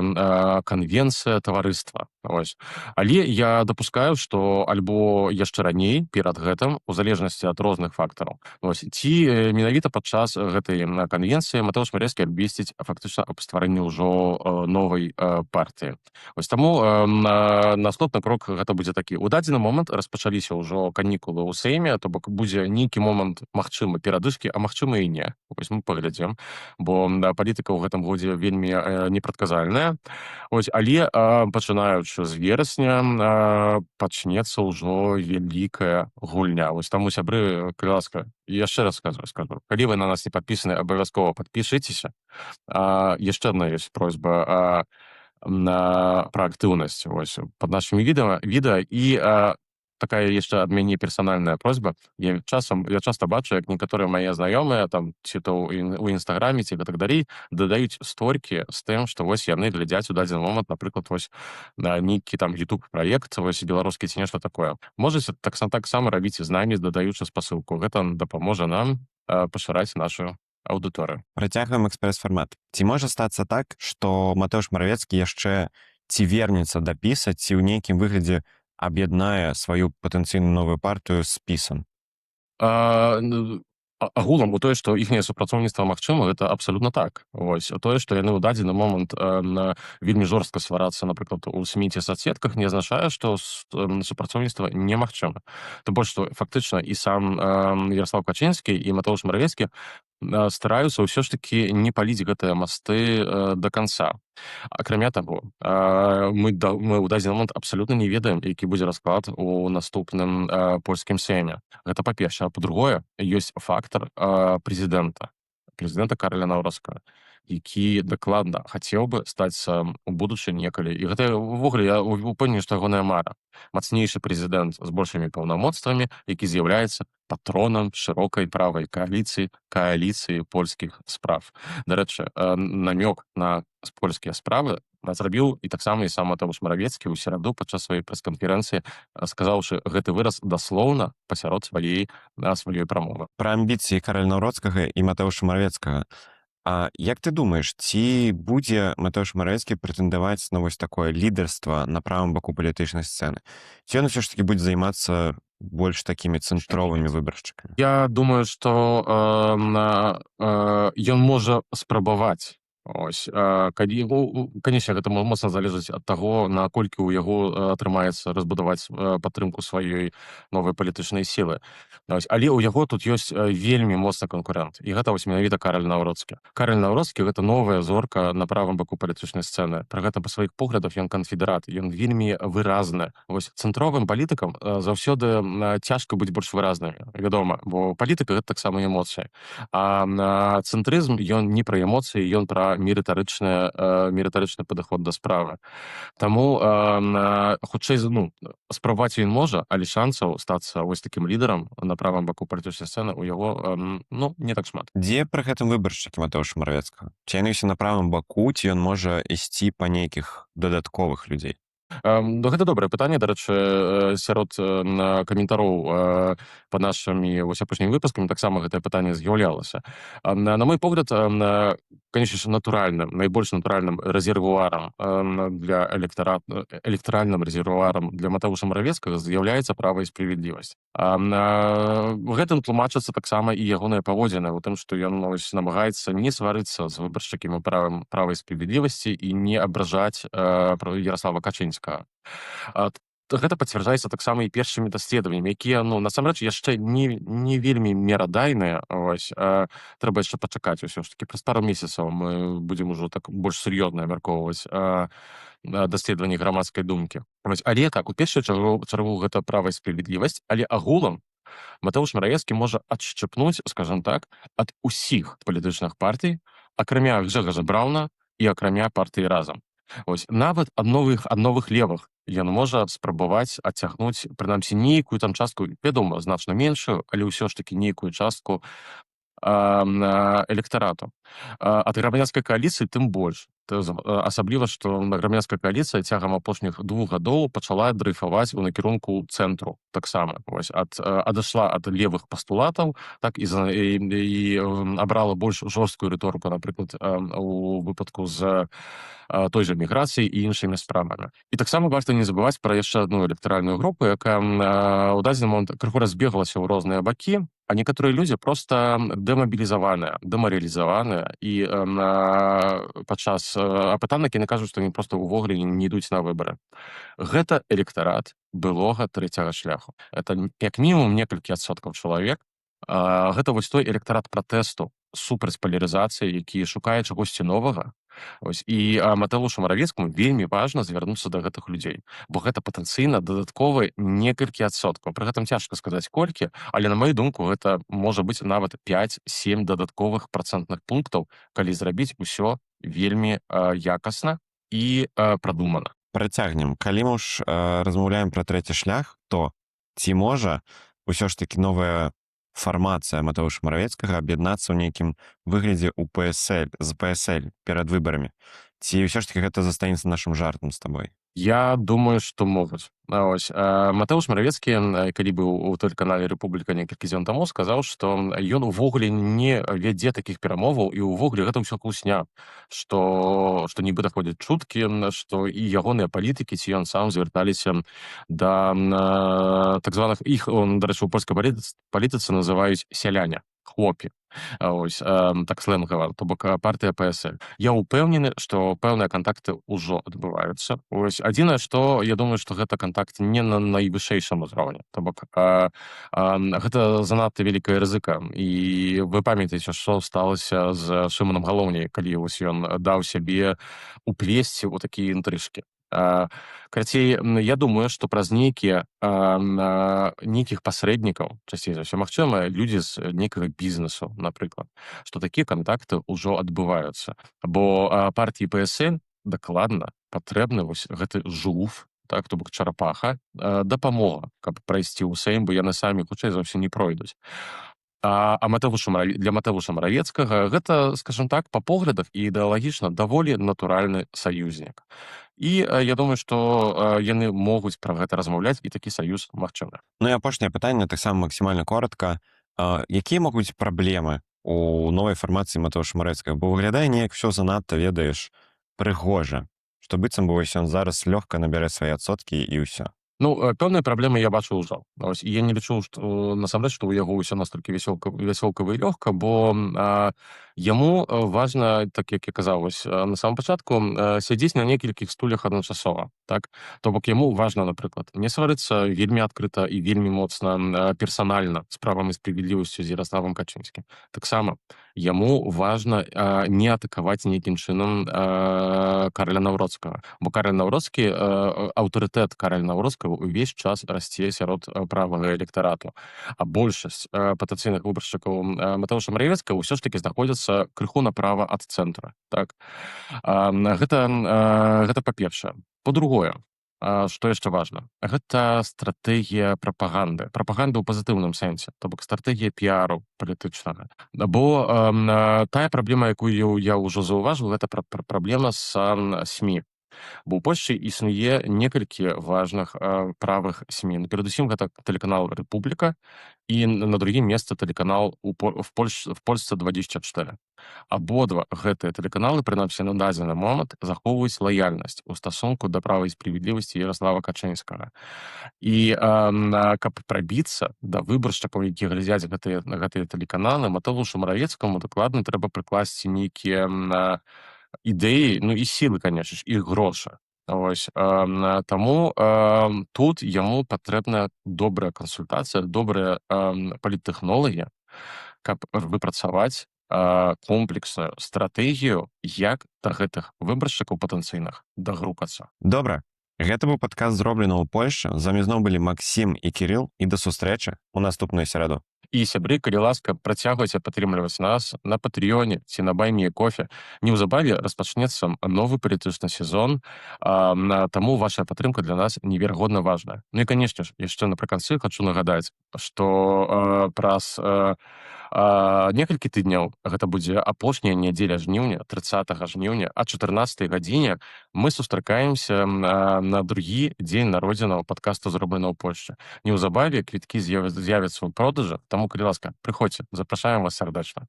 канвенцыя таварыства. Вось. Але я дапускаю, што альбо яшчэ раней, перад гэтым, у залежнасці ад розных фактараў, вось, ці менавіта падчас гэтай канвенцыі Матэуш Маравецкі абвесціць фактычна аб стварэнні ўжо новай партыі. Вось таму наступны крок гэта будзе такі. У дадзены момант распачаліся ўжо канікулы ў Сейме, то бок будзе нейкі момант магчымы перадышкі, а магчыма і не. Вось мы паглядзім, бо палітыка ў гэтым годзе вельмі непрадказальная. Вось, але пачынаючы з верасня пачнецца ўжо вялікая гульня. Вось таму, сябры, калі ласка, яшчэ раз скажу, калі вы на нас не падпісаны, абавязкова падпішыцеся. Яшчэ адна ёсць просьба пра актыўнасць, вось, пад нашымі відэа, і такая яшчэ ад мяне персанальная просьба. Я часта бачу, як некаторыя мае знаёмыя там ці то ў інстаграме ці гэтак далей дадаюць сторыкі з тым, што вось яны глядзяць у дадзены момант, напрыклад, вось на нейкі там YouTube праект вось беларускі ці нешта такое. Можаце таксама рабіць і з намі, дадаючы спасылку. Гэта дапаможа нам пашыраць нашу аўдыторыю. Працягваем экспрэс-фармат. Ці можа стацца так, што Матэўш Маравецкі яшчэ ці вернецца да піса, ці ў нейкім выглядзе аб'яднае сваю патэнцыйную новую партыю з пісам? Агулам у тое, што іхняе супрацоўніцтва магчыма, гэта абсалютна так. Вось тое, што яны ў дадзены момант вельмі жорстка сварацца, напрыклад, у СМІ ці соцсетках, не азначае, што супрацоўніцтва немагчыма. Тым больш, што фактычна і сам Яраслаў Качынскі і Матeusz Маравецкі стараюцца ўсё ж такі не паліць гэтыя масты да канца. Акрамя таго, мы ў дадзены момант абсалютна не ведаем, які будзе расклад у наступным польскім сейме. Гэта па-першае. А па-другое, ёсць фактар прэзідэнта Караля Наўроцкага, які дакладна хацеў бы стаць у будучыні некалі. І гэта ўвогуле я упэўнены, што ягоная мара. Мацнейшы прэзідэнт з большымі паўнамоцтвамі, які з'яўляецца патронам шырокай правай кааліцыі польскіх справ. Дарэчы, намёк на польскія справы зрабіў і таксама і сам Матeusz Маравецкі ў сераду падчас сваёй прэс-канферэнцыі, сказаўшы гэты выраз даслоўна пасярод сваёй прамовы. Пра амбіцыі Караля Наўроцкага і Матэўша Маравецкага. А як ты думаеш, ці будзе Матeusz Маравецкі прэтэндаваць на вось такое лідарства на правым баку палітычнай сцэны? Ці ён усё ж такі будзе займацца больш такімі цэнтровымі выбаршчыкамі? Я думаю, што ён можа спрабаваць. Ось, канешне, гэта моцна залежыць ад таго, наколькі ў яго атрымаецца разбудаваць падтрымку сваёй новай палітычнай сілы. Ось, але ў яго тут ёсць вельмі моцны канкурэнт. І гэта вось менавіта Караль Наўроцкі. Караль Наўроцкі — гэта новая зорка на правым баку палітычнай сцэны. Пры гэтым па сваіх поглядах ён канфедэрат, ён вельмі выразны. Вось цэнтровым палітыкам заўсёды цяжка быць больш выразнымі, вядома, бо палітыка — гэта таксама эмоцыі. А цэнтрызм ён не пра эмоцыі, ён пра мерытарычны падыход да справы. Таму хутчэй спрабаваць ён можа, але шансаў стацца вось такім лідарам на правым баку палітычнай сцэны у яго не так шмат. Дзе пры гэтым выбаршчыкі Матэўша Маравецкага? Ці яны ўсе на правым баку, ці ён можа ісці па нейкіх дадатковых людзей? Гэта добрае пытанне. Дарэчы, сярод каментароў па нашымі апошнімі выпускамі таксама гэтае пытанне з'яўлялася. На мой погляд, канешне ж, найбольш натуральным рэзервуарам для электаральным рэзервуарам для Матeuша Маравецкага з'яўляецца права і справядлівасць. Гэтым тлумачыцца таксама і ягоныя паводзіны у тым, што ён намагаецца не сварыцца з выбаршчыкамі права і справядлівасці і не абражаць Яраслава Качынскага. Гэта пацвярджаецца таксама і першымі даследаваннямі, якія насамрэч яшчэ не вельмі мерадайныя. Трэба яшчэ пачакаць усё ж такі. Праз пару месяцаў мы будзем ужо так больш сур'ёзна абмяркоўваць даследаванні грамадскай думкі. Але так, у першую чаргу гэта права і справядлівасць, але агулам Матeusz Маравецкі можа адшчапнуць, скажам так, ад усіх палітычных партый, акрамя Гжэгажа Браўна і акрамя партыі Разам. Ось, нават ад новых левых ён можа спрабаваць адцягнуць, прынамсі, нейкую там частку, вядома, значна меншую, але ўсё ж такі нейкую частку электарату. Ад грамадзянскай кааліцыі тым больш. Асабліва, што грамадзянская кааліцыя цягам апошніх 2 гадоў пачала дрейфаваць у накірунку цэнтру таксама. Адышла ад левых пастулатаў, так і абрала больш жорсткую рыторыку, напрыклад, у выпадку з той жа міграцыяй і іншымі справамі. І таксама варта не забываць пра яшчэ адну электаральную групу, якая ў дадзены момант крыху разбеглася ў розныя бакі, а некаторыя людзі проста дэмабілізаваныя, дэмаралізаваныя, і падчас апытанак яны кажуць, што яны проста ўвогуле не ідуць на выбары. Гэта электарат былога трэцяга шляху. Это як мінімум некалькі адсоткаў чалавек. Гэта вось той электарат пратэсту супраць палярызацыі, які шукае чагосьці новага. І Матeuшу Маравецкаму вельмі важна звярнуцца да гэтых людзей, бо гэта патэнцыйна дадатковы некалькі адсоткаў. Пры гэтым цяжка сказаць колькі, але на маю думку гэта можа быць нават 5-7 дадатковых працэнтных пунктаў, калі зрабіць усё вельмі якасна і прадумана. Працягнем. Калі мы ж размаўляем пра трэці шлях, то Ці можа ўсё ж такі новая фармацыя Матэуша Маравецкага аб'яднацца ў нейкім выглядзе ў ПСЛ з ПСЛ перад выбарамі? Ці ўсё ж такі гэта застанецца нашым жартам з табой? Я думаю, што могуць. Матэуш Маравецкі, калі быў у тэлеканале Рэпубліка некалькі дзён таму, сказаў, што ён увогуле не вядзе такіх перамоваў і ўвогуле гэта ўсё хлусня, што нібыта ходзяць чуткі, што і ягоныя палітыкі ці ён сам звярталіся да так званых іх, дарэчы, у польскай палітыцы называюць сяляне, хлопі. Так сленгава, то бок партыя ПСЛ. Я ўпэўнены, што пэўныя кантакты ўжо адбываюцца. Адзінае, што я думаю, што гэта кантакт не на найвышэйшым узроўні. То бок гэта занадта вялікая рызыка. І вы памятаеце, што сталася з Шымонам Галоўняй, калі ён даў сябе уплесці ў такія інтрыжкі. Карацей, я думаю, што праз нейкіх пасрэднікаў, часцей за ўсё магчыма, людзі з нейкага бізнесу, напрыклад, што такія кантакты ўжо адбываюцца. Бо партыі ПСЛ дакладна патрэбны гэты жуф, так, то бок чарапаха, дапамога, каб прайсці ў Сейм, бо яны самі хутчэй за ўсё не пройдуць. Для Матэуша Маравецкага гэта, скажем так, па поглядах і ідэалагічна даволі натуральны саюзнік. І я думаю, што яны могуць пра гэта размаўляць, і такі саюз магчымы. Ну і апошняе пытанне таксама максімальна коротка. Якія могуць быць праблемы у новай фармацыі Матэуша Маравецкага? Бо выглядае неяк усё занадта, ведаеш, прыгожа, што быццам бы ён зараз лёгка набярэ свае адсоткі і ўсё. Пэўныя праблемы я бачу ўжо. І я не лічу, што насамрэч, што ў яго ўсё настолькі вясёлкава і лёгка, бо яму важна, так як я казаў на самом пачатку, сядзець на некалькіх стулях адначасова. Так? То бок яму важна, напрыклад, не сварыцца вельмі адкрыта і вельмі моцна персанальна з правам і справядлівасцю з Яраславам Качынскім. Таксама яму важна не атакаваць нейкім чынам Караля Наўроцкага. Бо Караль Наўроцкі, аўтарытэт Караля Наўроцкага увесь час расце сярод правага электарату. А большасць патэнцыйных выбаршчыкаў Матэуша Маравецкага ўсё ж такі знаходзяцца крыху направа ад цэнтра. Так? Гэта па-першае. Па-другое, што яшчэ важна, гэта стратэгія прапаганды. Прапаганда ў пазітыўным сэнсе, то бок стратэгія піару палітычнага. Бо тая праблема, якую я ўжо заўважыў, гэта праблема з СМІ. Бо ў Польшчы існуе некалькі важных правых СМІ. Перадусім, гэта тэлеканал Рэпубліка і на другім месцы тэлеканал в Польсce 24. Абодва гэтыя тэлеканалы, прынамсі на дадзены момант, захоўваюць лаяльнасць у стасунку да права і справядлівасці Яраслава Качынскага. І каб прабіцца да выбаршчыкаў, які глядзяць гэтыя тэлеканалы, Матэушу Маравецкаму дакладна трэба прыкласці нейкія ідэі, і сілы, канешне ж, і грошы. Таму тут яму патрэбна добрая кансультацыя, добрыя паліттэхнолагі, каб выпрацаваць комплексную стратэгію, як да гэтых выбаршчыкаў патэнцыйных дагрукацца. Добра. Гэта быў падкаст зроблены ў Польшчы. З вамі зноў былі Максім і Кірыл. І да сустрэчы ў наступную сераду. І, сябры, калі ласка, працягвайце падтрымліваць нас на Патрыёне ці на Баймі-кофе. Неўзабаве распачнецца новы палітычны сезон, таму ваша падтрымка для нас неверагодна важная. І, канешне ж, яшчэ напрыканцы хачу нагадаць, што праз некалькі тыдняў, гэта будзе апошняя нядзеля жніўня, 30 жніўня, а 14 гадзіне мы сустракаемся на другі дзень народзінаў падкасту зроблена ў Польшчы. Неўзабаве квіткі з'явяцца ў продажы, таму, калі ласка, прыходзьце, запрашаем вас сардэчна.